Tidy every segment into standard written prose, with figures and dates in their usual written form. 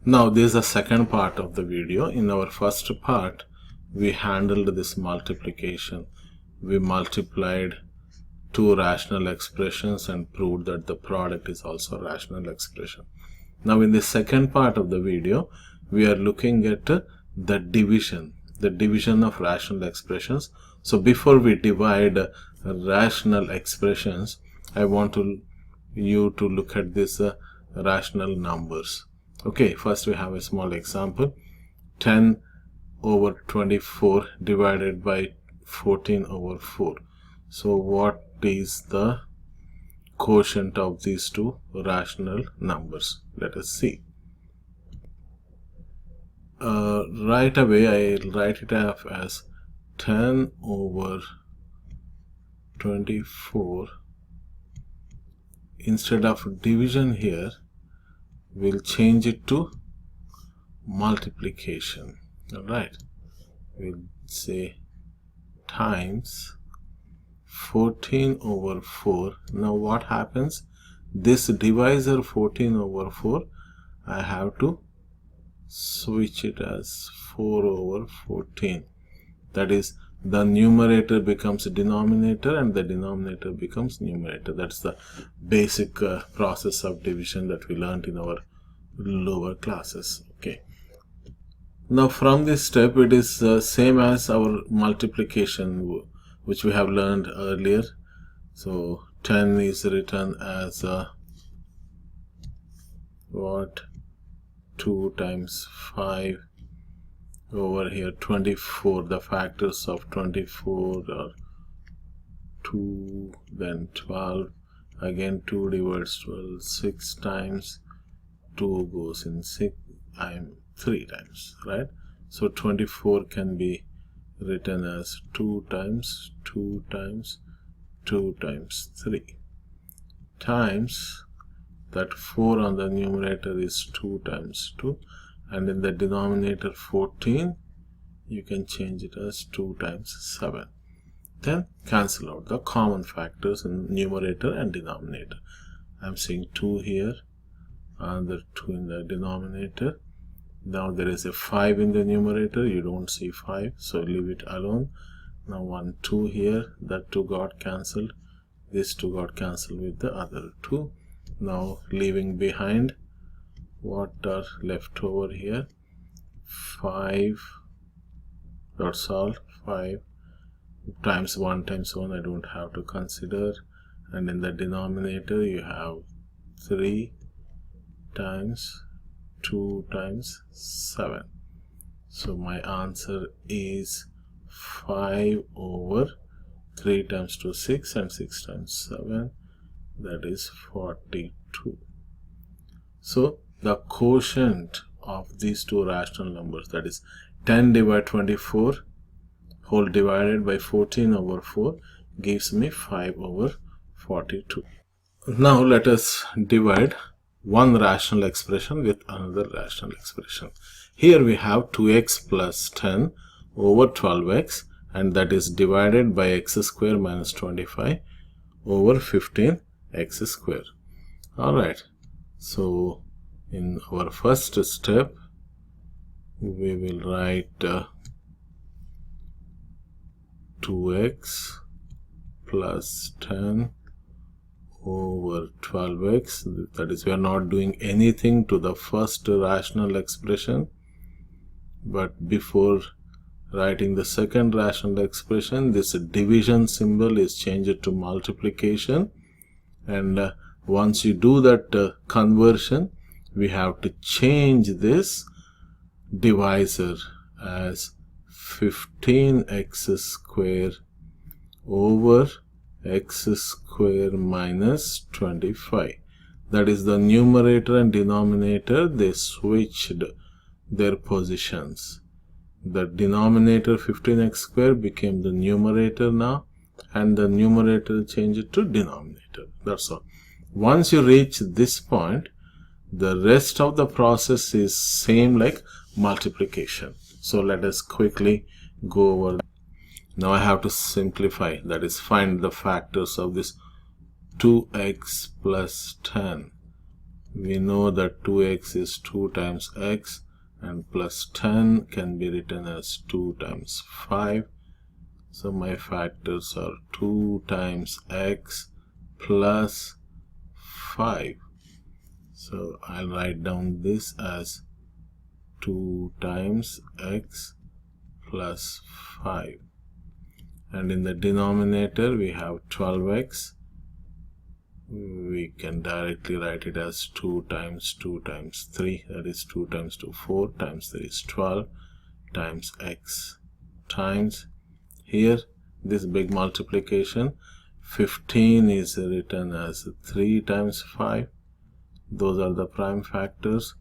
Now this is the second part of the video. In our first part, we handled this multiplication. We multiplied two rational expressions and proved that the product is also a rational expression. Now in the second part of the video, we are looking at the division of rational expressions. So before we divide rational expressions, I want you to look at this rational numbers. Okay, first we have a small example. 10 over 24 divided by 14 over 4. So what is the quotient of these two rational numbers? Let us see. Right away I'll write it up as 10 over 24. Instead of division here, we'll change it to multiplication. Alright, we'll say times 14 over 4. Now what happens? This divisor 14 over 4, I have to switch it as 4 over 14. That is, the numerator becomes denominator and the denominator becomes numerator. That's the basic process of division that we learned in our lower classes. Okay. Now from this step, it is same as our multiplication, which we have learned earlier. So 10 is written as what? 2 times 5 over here 24. The factors of 24 are 2, then 12, again 2 divides 12, 6 times, 2 goes in 6, I'm 3 times, right? So 24 can be written as 2 times 2 times 2 times 3 times that 4 on the numerator is 2 times 2, and in the denominator 14 you can change it as 2 times 7. Then cancel out the common factors in numerator and denominator. I'm seeing 2 here, another 2 in the denominator. Now there is a 5 in the numerator, you don't see 5, so leave it alone. Now 1, 2 here, that 2 got cancelled, this 2 got cancelled with the other 2. Now leaving behind, what are left over here? 5, that's all. 5 times 1 times 1 I don't have to consider, and in the denominator you have 3 times 2 times 7. So my answer is 5 over 3 times 2 6 and 6 times 7, that is 42. So the quotient of these two rational numbers, that is 10 divided 24 whole divided by 14 over 4, gives me 5 over 42. Now let us divide one rational expression with another rational expression. Here we have 2x plus 10 over 12x, and that is divided by x square minus 25 over 15x square. Alright, so in our first step we will write 2x plus 10 over 12x, that is, we are not doing anything to the first rational expression, but before writing the second rational expression, this division symbol is changed to multiplication, and once you do that conversion, we have to change this divisor as 15x square over x square minus 25. That is, the numerator and denominator, they switched their positions. The denominator 15x square became the numerator now, and the numerator changed to denominator. That's all. Once you reach this point, the rest of the process is same like multiplication. So let us quickly go over. Now I have to simplify, that is, find the factors of this 2x plus 10 We know that 2x is 2 times x, and plus 10 can be written as 2 times 5. So my factors are 2 times x plus 5. So I'll write down this as 2 times x plus 5. And in the denominator we have 12x. We can directly write it as 2 times 2 times 3, that is 2 times 2, 4 times 3 is 12, times x times, here this big multiplication, 15 is written as 3 times 5, those are the prime factors,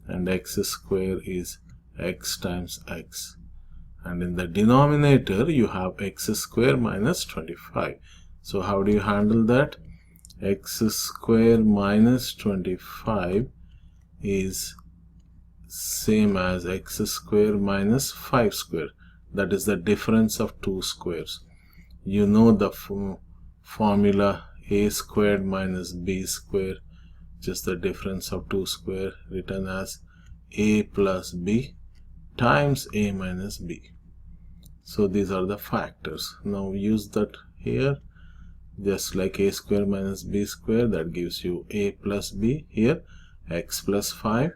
and x square is x times x. And in the denominator you have x square minus 25. So how do you handle that? X square minus 25 is same as x square minus 5 square. That is the difference of two squares. You know the formula a squared minus b square, just the difference of two square, written as a plus b times a minus b. So these are the factors. Now use that here. Just like a square minus b square, that gives you a plus b, here x plus 5,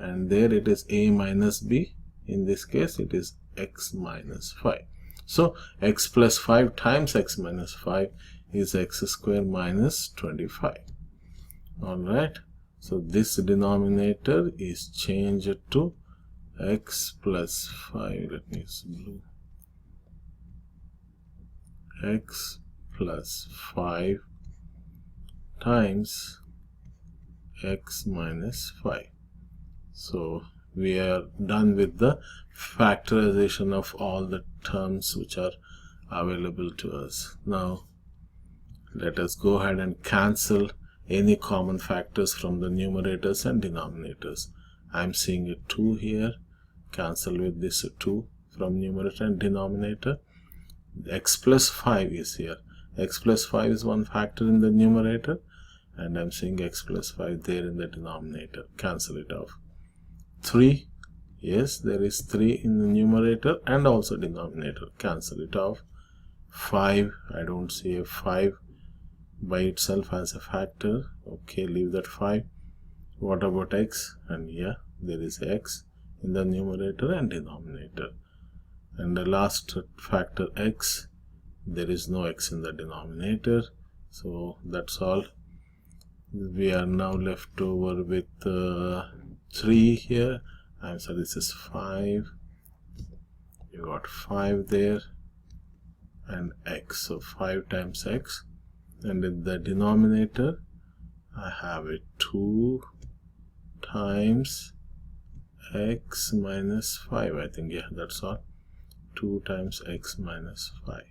and there it is a minus b, in this case it is x minus 5. So x plus 5 times x minus 5 is x square minus 25. Alright, so this denominator is changed to x plus 5, let me use blue, x plus 5 times x minus 5. So we are done with the factorization of all the terms which are available to us. Now let us go ahead and cancel any common factors from the numerators and denominators. I am seeing a 2 here, cancel with this 2 from numerator and denominator. X plus 5 is here. X plus 5 is one factor in the numerator, and I'm seeing x plus 5 there in the denominator. Cancel it off. 3, yes, there is 3 in the numerator and also denominator. Cancel it off. 5, I don't see a 5 by itself as a factor. Okay, leave that 5. What about x? And yeah, there is x in the numerator and denominator. And the last factor x, there is no x in the denominator. So that's all. We are now left over with 3 here. I'm sorry, this is 5. You got 5 there and x, so 5 times x, and in the denominator I have it 2 times x minus 5. I think, yeah, that's all. 2 times x minus 5.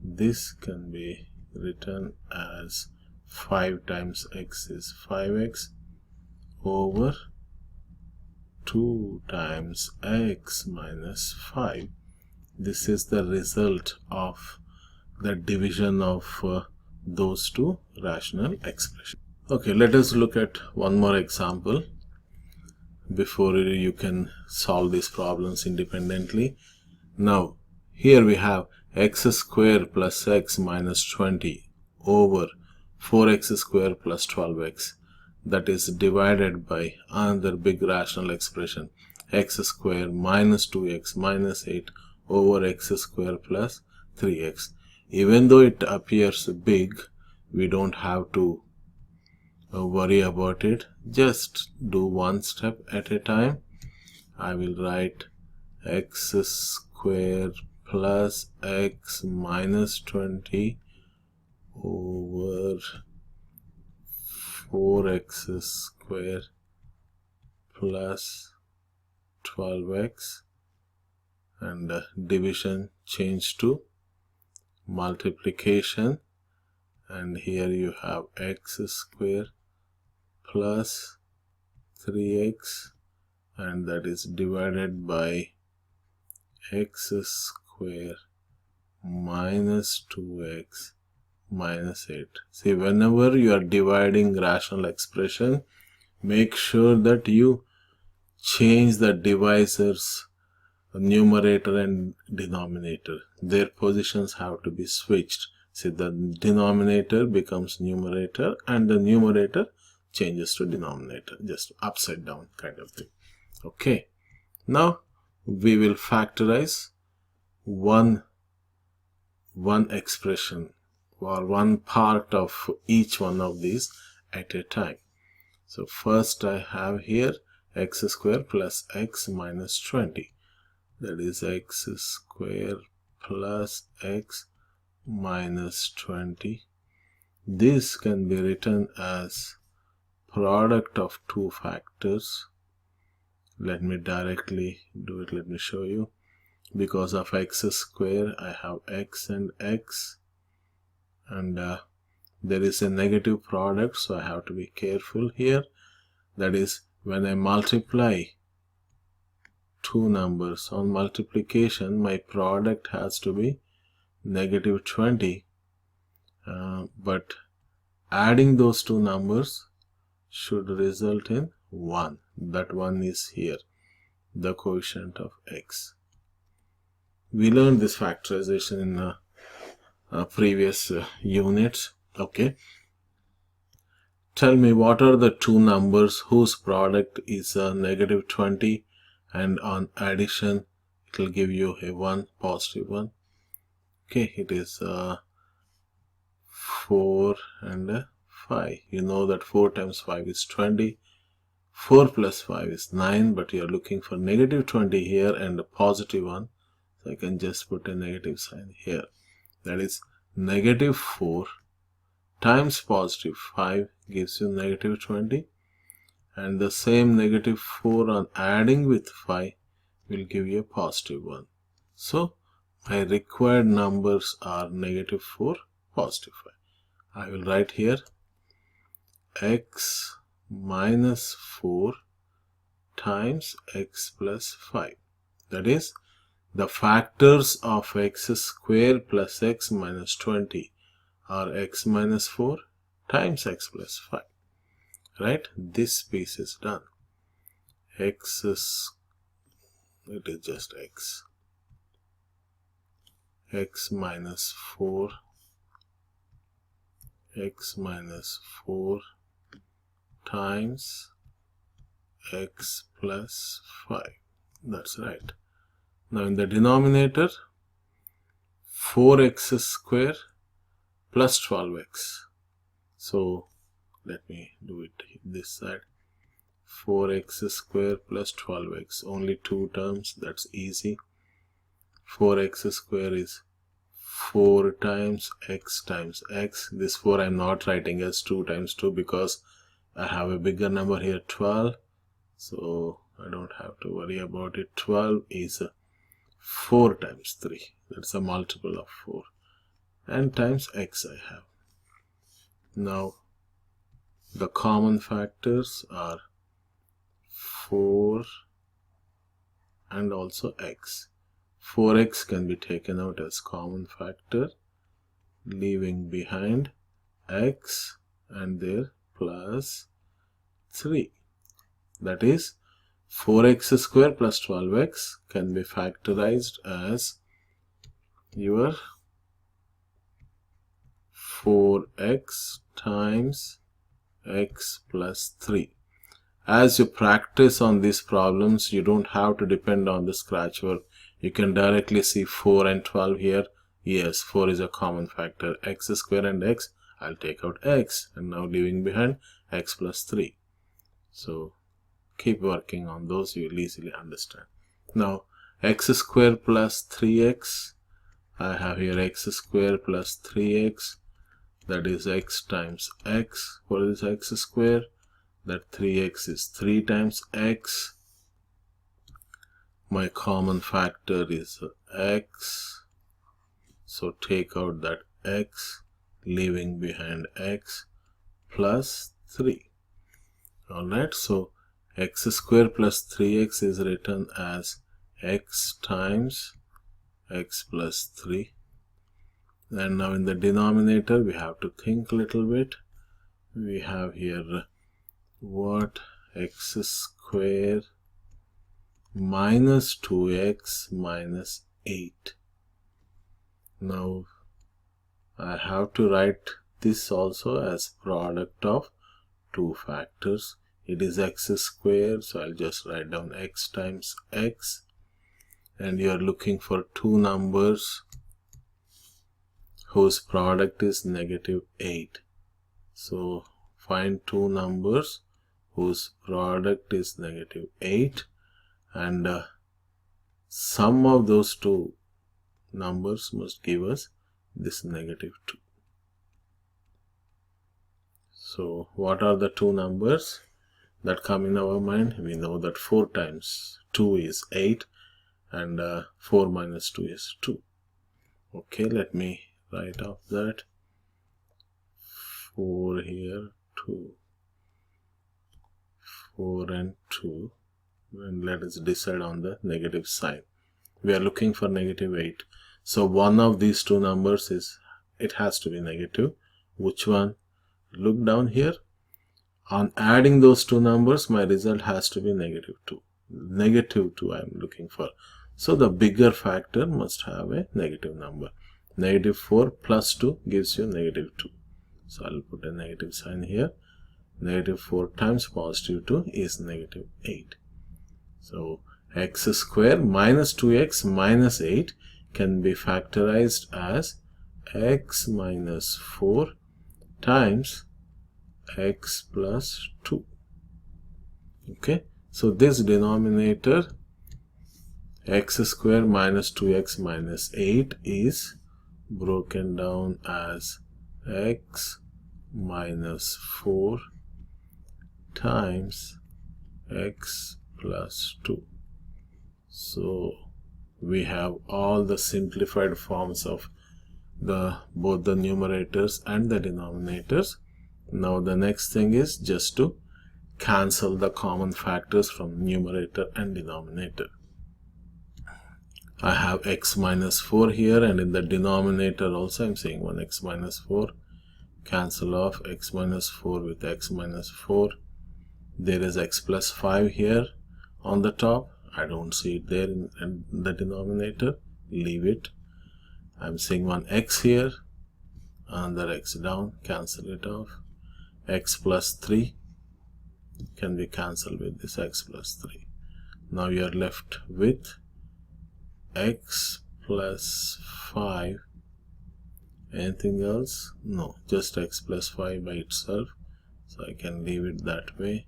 This can be written as 5 times x is 5x over 2 times x minus 5. This is the result of the division of those two rational expressions. Okay, let us look at one more example before you can solve these problems independently. Now, here we have x square plus x minus 20 over 4x square plus 12x, that is divided by another big rational expression, x square minus 2x minus 8 over x square plus 3x. Even though it appears big, we don't have to worry about it. Just do one step at a time. I will write x square plus x minus 20 over 4x square plus 12x, and division change to multiplication, and here you have x square plus 3x, and that is divided by x square minus 2x minus 8. See, whenever you are dividing rational expression, make sure that you change the divisors, numerator and denominator. Their positions have to be switched. See, the denominator becomes numerator and the numerator changes to denominator, just upside down kind of thing. Okay, now we will factorize one expression or one part of each one of these at a time. So first I have here x square plus x minus 20. That is x square plus x minus 20. This can be written as product of two factors. Let me directly do it. Let me show you. Because of x square, I have x and x, and there is a negative product, so I have to be careful here. That is, when I multiply two numbers on multiplication, my product has to be negative 20, but adding those two numbers should result in 1. That 1 is here, the quotient of x. We learned this factorization in previous units. Okay, tell me what are the two numbers whose product is negative 20, and on addition it will give you a 1, positive 1. Okay, it is 4 and 5. You know that 4 times 5 is 20. 4 plus 5 is 9, but you are looking for negative 20 here and a positive 1. So I can just put a negative sign here. That is negative 4 times positive 5 gives you negative 20. And the same negative 4 on adding with 5 will give you a positive 1. So my required numbers are negative 4, positive 5. I will write here x minus 4 times x plus 5. That is, the factors of x square plus x minus 20 are x minus 4 times x plus 5. Right? This piece is done. X is, it is just x. X minus 4, x minus 4 times x plus 5. That's right. Now in the denominator, 4x square plus 12x. So let me do it this side. 4x square plus 12x. Only two terms. That's easy. 4x square is 4 times x times x. This 4 I'm not writing as 2 times 2 because I have a bigger number here, 12. So I don't have to worry about it. 12 is 4 times 3. That's a multiple of 4. And times x I have. Now the common factors are 4 and also x. 4x can be taken out as common factor, leaving behind x and there plus 3. That is, 4x square plus 12x can be factorized as your 4x times x plus 3. As you practice on these problems, you don't have to depend on the scratch word. You can directly see 4 and 12 here. Yes, 4 is a common factor. X square and x, I'll take out x, and now leaving behind x plus 3. So keep working on those, you will easily understand. Now x square plus 3x, I have here x square plus 3x, that is x times x. What is x square? That 3x is 3 times x. My common factor is x, so take out that x, leaving behind x plus 3. Alright, so x square plus 3x is written as x times x plus 3. And now in the denominator we have to think a little bit. We have here what? X square minus 2x minus 8. Now I have to write this also as product of two factors. It is x squared, so I'll just write down x times x. And you are looking for two numbers whose product is negative 8. So find two numbers whose product is negative 8, and sum of those two numbers must give us this negative 2. So what are the two numbers that come in our mind? We know that 4 times 2 is 8, and 4 minus 2 is 2. Okay, let me write off that. 4 here, 2. 4 and 2. And let us decide on the negative sign. We are looking for negative 8. So one of these two numbers it has to be negative. Which one? Look down here. On adding those two numbers, my result has to be negative 2. Negative 2 I am looking for. So the bigger factor must have a negative number. Negative 4 plus 2 gives you negative 2. So I'll put a negative sign here. Negative 4 times positive 2 is negative 8. So x square minus 2x minus 8 can be factorized as x minus 4 times x plus 2. Okay, so this denominator x square minus 2x minus 8 is broken down as x minus 4 times x plus 2. So we have all the simplified forms of both the numerators and the denominators. Now the next thing is just to cancel the common factors from numerator and denominator. I have x minus 4 here, and in the denominator also I'm saying 1x minus 4. Cancel off x minus 4 with x minus 4. There is x plus 5 here on the top. I don't see it there in the denominator. Leave it. I'm seeing one x here, another x down. Cancel it off. X plus 3 can be cancelled with this x plus 3. Now you are left with x plus 5. Anything else? No, just x plus 5 by itself. So I can leave it that way.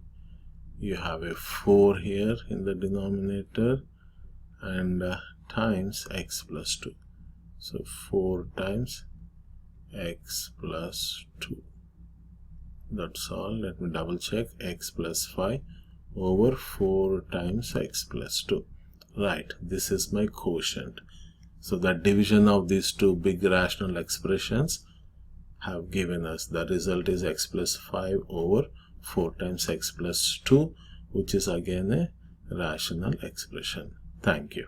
You have a 4 here in the denominator, and times x plus 2. So 4 times x plus 2. That's all. Let me double check. X plus 5 over 4 times x plus 2. Right, this is my quotient. So the division of these two big rational expressions have given us the result is x plus 5 over 4 times x plus 2, which is again a rational expression. Thank you.